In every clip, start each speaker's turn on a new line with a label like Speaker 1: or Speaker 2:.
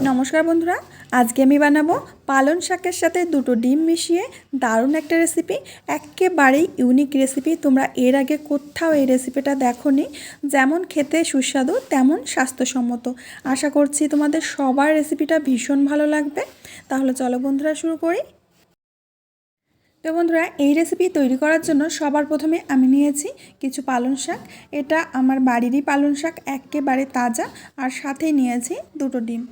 Speaker 1: নমস্কার বন্ধুরা, আজকে আমি বানাবো পালং শাকের সাথে দুটো ডিম মিশিয়ে দারুণ একটা রেসিপি। একেবারেই ইউনিক রেসিপি। তোমরা এর আগে কোথাও এই রেসিপিটা দেখোনি। যেমন খেতে সুস্বাদু তেমন স্বাস্থ্যসম্মত। আশা করছি তোমাদের সবার রেসিপিটা ভীষণ ভালো লাগবে। তাহলে চলো বন্ধুরা শুরু করি। তো বন্ধুরা, এই রেসিপি তৈরি করার জন্য সবার প্রথমে আমি নিয়েছি কিছু পালং শাক। এটা আমার বাড়িরই পালং শাক, একেবারে তাজা। আর সাথে নিয়েছি দুটো ডিম।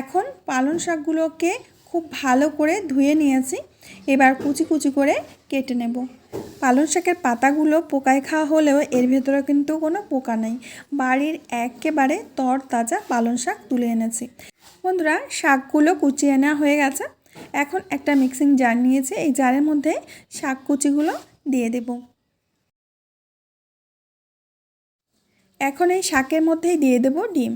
Speaker 1: এখন পালং শাকগুলোকে খুব ভালো করে ধুয়ে নিয়েছি। এবার কুচি কুচি করে কেটে নেব। পালং শাকের পাতাগুলো পোকায় খাওয়া হলেও এর ভেতরে কিন্তু কোনো পোকা নেই। বাড়ির একেবারে তরতাজা পালং শাক তুলে এনেছি। বন্ধুরা, শাকগুলো কুচিয়ে নেওয়া হয়ে গেছে। এখন একটা মিক্সিং জার নিয়েছি। এই জারের মধ্যে শাক কুচিগুলো দিয়ে দেব। এখন এই শাকের মধ্যেই দিয়ে দেব ডিম।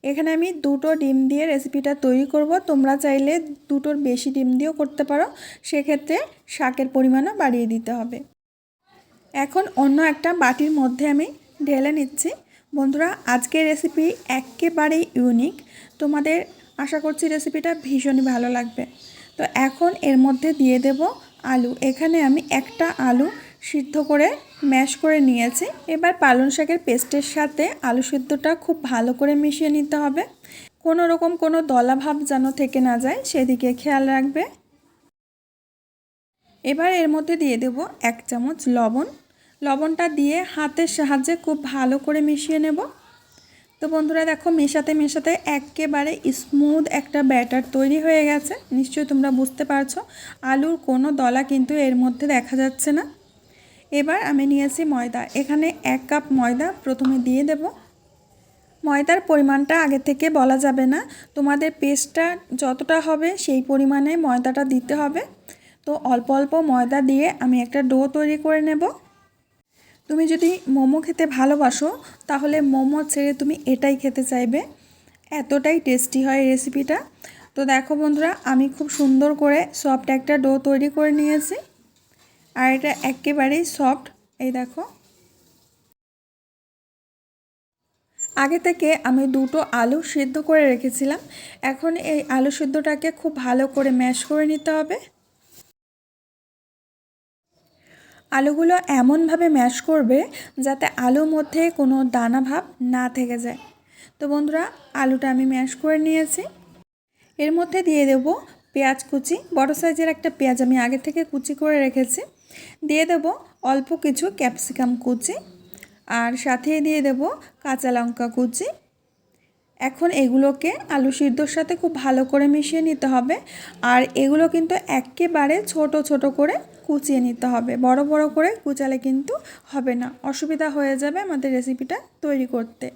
Speaker 1: এখানে আমি দুটো ডিম দিয়ে রেসিপিটা তৈরি করব। তোমরা চাইলে দুটোর বেশি ডিম দিয়েও করতে পারো, সেক্ষেত্রে শাকের পরিমাণও বাড়িয়ে দিতে হবে। এখন অন্য একটা বাটির মধ্যে আমি ঢেলে নিচ্ছি। বন্ধুরা, আজকের রেসিপি একেবারেই ইউনিক। তোমাদের আশা করছি রেসিপিটা ভীষণই ভালো লাগবে। তো এখন এর মধ্যে দিয়ে দেব আলু। এখানে আমি একটা আলু সিদ্ধ করে ম্যাশ করে নিয়েছি। এবার পালং শাকের পেস্টের সাথে আলু সিদ্ধটা খুব ভালো করে মিশিয়ে নিতে হবে। কোনো রকম কোনো দলা ভাব যেন থেকে না যায়, সেদিকে খেয়াল রাখবে। এবার এর মধ্যে দিয়ে দেব 1 চামচ লবণ। লবণটা দিয়ে হাতের সাহায্যে খুব ভালো করে মিশিয়ে নেব। তো বন্ধুরা দেখো, মেশাতে মেশাতে একেবারে স্মুথ একটা ব্যাটার তৈরি হয়ে গেছে। নিশ্চয়ই তোমরা বুঝতে পারছো, আলুর কোনো দলা কিন্তু এর মধ্যে দেখা যাচ্ছে না। এবার আমি নিয়েছি ময়দা। এখানে 1 কাপ ময়দা প্রথমে দিয়ে দেব। ময়দার পরিমাণটা আগে থেকে বলা যাবে না। তোমাদের পেস্টটা যতটা হবে সেই পরিমাণে ময়দাটা দিতে হবে। তো অল্প অল্প ময়দা দিয়ে আমি একটা ডো তৈরি করে নেব। তুমি যদি মোমো খেতে ভালোবাসো তাহলে মোমো ছেড়ে তুমি এটাই খেতে চাইবে, এতটাই টেস্টি হয় এই রেসিপিটা। তো দেখো বন্ধুরা, আমি খুব সুন্দর করে সফট একটা ডো তৈরি করে নিয়েছি। আর এটা একেবারেই সফট। এই দেখো, আগে থেকে আমি দুটো আলু সিদ্ধ করে রেখেছিলাম। এখন এই আলু সিদ্ধটাকে খুব ভালো করে ম্যাশ করে নিতে হবে। আলুগুলো এমনভাবে ম্যাশ করবে যাতে আলুর মধ্যে কোনো দানা ভাব না থেকে যায়। তো বন্ধুরা, আলুটা আমি ম্যাশ করে নিয়েছি। এর মধ্যে দিয়ে দেব পেঁয়াজ কুচি। বড় সাইজের একটা পেঁয়াজ আমি আগে থেকে কুচি করে রেখেছি। দিয়ে দেব অল্প কিছু ক্যাপসিকাম কুচি, আর সাথে দিয়ে দেব কাঁচা লঙ্কা কুচি। এখন এগুলোকে আলু সিদ্ধর সাথে খুব ভালো করে মিশিয়ে নিতে হবে। আর এগুলো কিন্তু একেবারে ছোট ছোট করে কুচিয়ে নিতে হবে। বড় বড় করে কুচালে কিন্তু হবে না, অসুবিধা হয়ে যাবে আমাদের রেসিপিটা তৈরি করতে।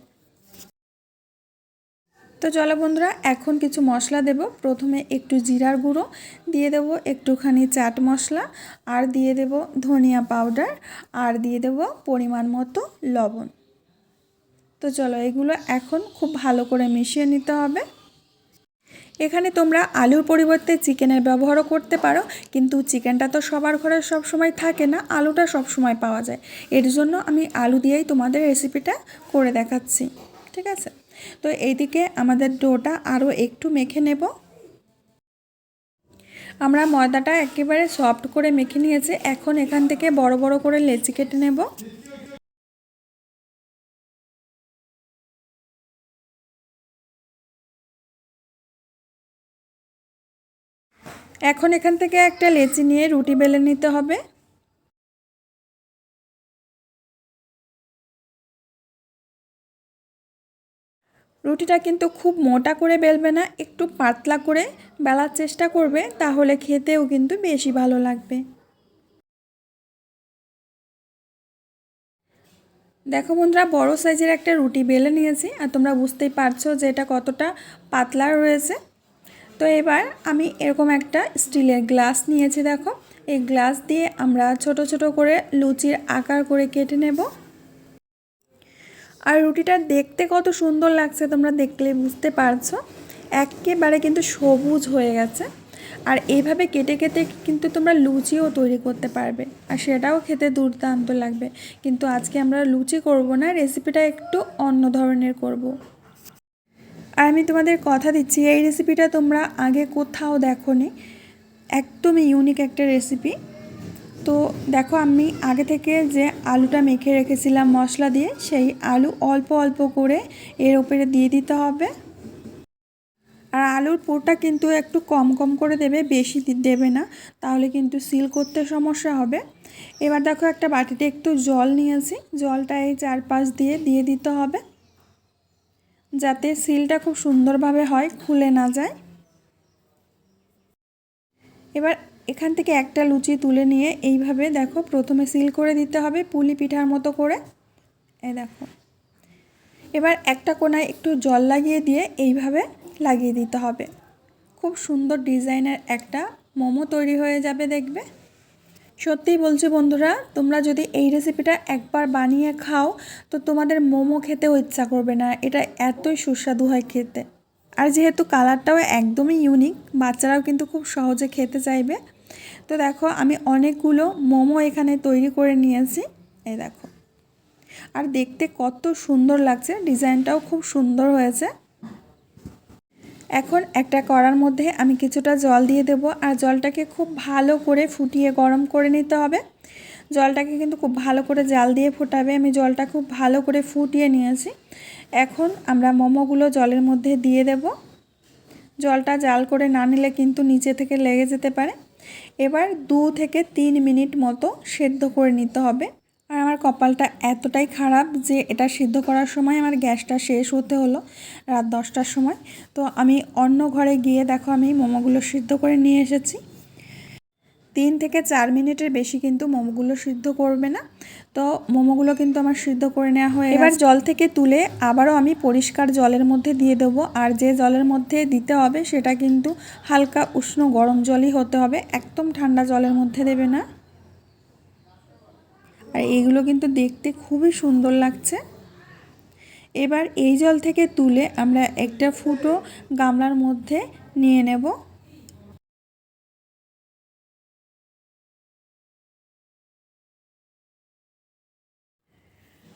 Speaker 1: তো চলো বন্ধুরা, এখন কিছু মশলা দেব। প্রথমে একটু জিরার গুঁড়ো দিয়ে দেব, একটুখানি চাট মশলা, আর দিয়ে দেব ধনিয়া পাউডার, আর দিয়ে দেব পরিমাণ মতো লবণ। তো চলো, এগুলো এখন খুব ভালো করে মিশিয়ে নিতে হবে। এখানে তোমরা আলুর পরিবর্তে চিকেনের ব্যবহারও করতে পারো, কিন্তু চিকেনটা তো সবার ঘরে সব সময় থাকে না, আলুটা সব সময় পাওয়া যায়। এর জন্য আমি আলু দিয়েই তোমাদের রেসিপিটা করে দেখাচ্ছি, ঠিক আছে? তো এইদিকে আমাদের ডোটা আরও একটু মেখে নেব। আমরা ময়দাটা একেবারে সফট করে মেখে নিয়েছি। এখন এখান থেকে বড় বড় করে লেচি কেটে নেব। এখন এখান থেকে একটা লেচি নিয়ে রুটি বেলে নিতে হবে। রুটিটা কিন্তু খুব মোটা করে বেলবে না, একটু পাতলা করে বেলার চেষ্টা করবে, তাহলে খেতেও কিন্তু বেশি ভালো লাগবে। দেখো বন্ধুরা, বড় সাইজের একটা রুটি বেলে নিয়েছি, আর তোমরা বুঝতেই পারছো যে এটা কতটা পাতলা রয়েছে। তো এবার আমি এরকম একটা স্টিলের গ্লাস নিয়েছি। দেখো, এই গ্লাস দিয়ে আমরা ছোট ছোট করে লুচির আকার করে কেটে নেব। আর রুটিটা দেখতে কত সুন্দর লাগছে তোমরা দেখলে বুঝতে পারছো, একেবারে কিন্তু সবুজ হয়ে গেছে। আর এইভাবে কেটে কেটে কিন্তু তোমরা লুচিও তৈরি করতে পারবে, আর সেটাও খেতে দুর্দান্ত লাগবে। কিন্তু আজকে আমরা লুচি করব না, রেসিপিটা একটু অন্য ধরনের করব। আর আমি তোমাদের কথা দিচ্ছি এই রেসিপিটা তোমরা আগে কোথাও দেখোনি, একদমই ইউনিক একটা রেসিপি। তো দেখো আমি আগে থেকে যে আলুটা মেখে রেখেছিলাম মশলা দিয়ে, সেই আলু অল্প অল্প করে এর উপরে দিয়ে দিতে হবে। আর আলুর পুরটা কিন্তু একটু কম কম করে দেবে, বেশি দেবে না, তাহলে কিন্তু সিল করতে সমস্যা হবে। এবার দেখো একটা বাটিতে একটু জল নিয়েছি, জলটা এই চারপাশ দিয়ে দিতে হবে, যাতে সিলটা খুব সুন্দরভাবে হয়, খুলে না যায়। এবার এখান থেকে একটা লুচি তুলে নিয়ে এইভাবে দেখো প্রথমে সিল করে দিতে হবে পুলি পিঠার মতো করে। এই দেখো, এবার একটা কোণায় একটু জল লাগিয়ে দিয়ে এইভাবে লাগিয়ে দিতে হবে। খুব সুন্দর ডিজাইনের একটা মোমো তৈরি হয়ে যাবে দেখবে। সত্যিই বলছি বন্ধুরা, তোমরা যদি এই রেসিপিটা একবার বানিয়ে খাও তো তোমাদের মোমো খেতেও ইচ্ছা করবে না, এটা এতই সুস্বাদু হয় খেতে। আর যেহেতু কালারটাও একদমই ইউনিক, বাচ্চারাও কিন্তু খুব সহজে খেতে চাইবে। তো দেখো আমি অনেকগুলো মোমো এখানে তৈরি করে নিয়েছি, এই দেখো। আর দেখতে কত সুন্দর লাগছে, ডিজাইনটাও খুব সুন্দর হয়েছে। এখন একটা কড়ার মধ্যে আমি কিছুটা জল দিয়ে দেব, আর জলটাকে খুব ভালো করে ফুটিয়ে গরম করে নিতে হবে। জলটাকে কিন্তু খুব ভালো করে জাল দিয়ে ফোটাবে। আমি জলটা খুব ভালো করে ফুটিয়ে নিয়েছি। এখন আমরা মোমোগুলো জলের মধ্যে দিয়ে দেব। জলটা জাল করে না নিলে কিন্তু নিচে থেকে লেগে যেতে পারে। এবার 2 থেকে 3 মিনিট মতো সেদ্ধ করে নিতে হবে। আর আমার কপালটা এতটাই খারাপ যে এটা সিদ্ধ করার সময় আমার গ্যাসটা শেষ হতে হলো রাত 10টার সময়। তো আমি অন্য ঘরে গিয়ে দেখো আমি মোমোগুলো সিদ্ধ করে নিয়ে এসেছি। 3 থেকে 4 মিনিটের বেশি কিন্তু মোমোগুলো সিদ্ধ করবে না। তো মোমোগুলো কিন্তু আমার সিদ্ধ করে নেওয়া হয়ে গেছে। এবার জল থেকে তুলে আবারও আমি পরিষ্কার জলের মধ্যে দিয়ে দেবো। আর যে জলের মধ্যে দিতে হবে সেটা কিন্তু হালকা উষ্ণ গরম জলই হতে হবে, একদম ঠান্ডা জলের মধ্যে দেবে না। আর এইগুলো কিন্তু দেখতে খুবই সুন্দর লাগছে। এবার এই জল থেকে তুলে আমরা একটা ফুটো গামলার মধ্যে নিয়ে নেব।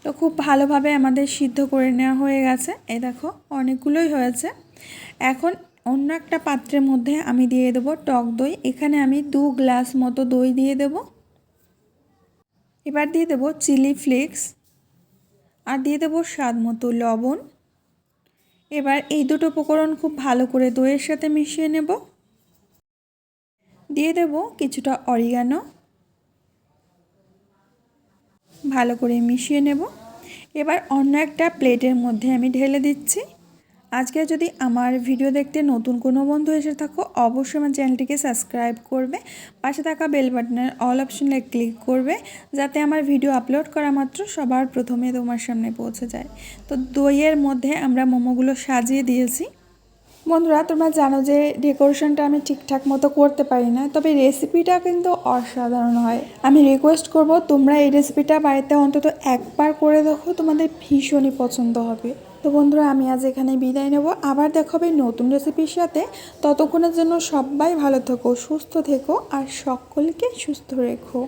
Speaker 1: তো খুব ভালোভাবে আমাদের সিদ্ধ করে নেওয়া হয়ে গেছে, এই দেখো অনেকগুলোই হয়েছে। এখন অন্য একটা পাত্রের মধ্যে আমি দিয়ে দেব টক দই। এখানে আমি 2 গ্লাস মতো দই দিয়ে দেব। এবার দিয়ে দেব চিলি ফ্লেক্স, আর দিয়ে দেব স্বাদ মতো লবণ। এবার এই দুটো উপকরণ খুব ভালো করে দইয়ের সাথে মিশিয়ে নেব। দিয়ে দেব কিছুটা অরিগানো, ভালো করে মিশিয়ে নেব। এবার অন্য একটা প্লেটের মধ্যে আমি ঢেলে দিচ্ছি। আজকে যদি আমার ভিডিও দেখতে নতুন কোনো বন্ধু এসে থাকো, অবশ্যই আমার চ্যানেলটিকে সাবস্ক্রাইব করবে, পাশে থাকা বেল বাটনের অল অপশনে ক্লিক করবে, যাতে আমার ভিডিও আপলোড করা মাত্র সবার প্রথমে তোমার সামনে পৌঁছে যায়। তো দইয়ের মধ্যে আমরা মোমোগুলো সাজিয়ে দিয়েছি। বন্ধুরা তোমরা জানো যে ডেকোরেশনটা আমি ঠিকঠাক মতো করতে পারি না, তবে রেসিপিটা কিন্তু অসাধারণ হয়। আমি রিকোয়েস্ট করব তোমরা এই রেসিপিটা বাড়িতে অন্তত একবার করে দেখো, তোমাদের ভীষণই পছন্দ হবে। তো বন্ধুরা আমি আজ এখানে বিদায় নেব, আবার দেখা হবে নতুন রেসিপির সাথে। ততক্ষণের জন্য সবাই ভালো থেকো, সুস্থ থেকো, আর সকলকে সুস্থ রেখো।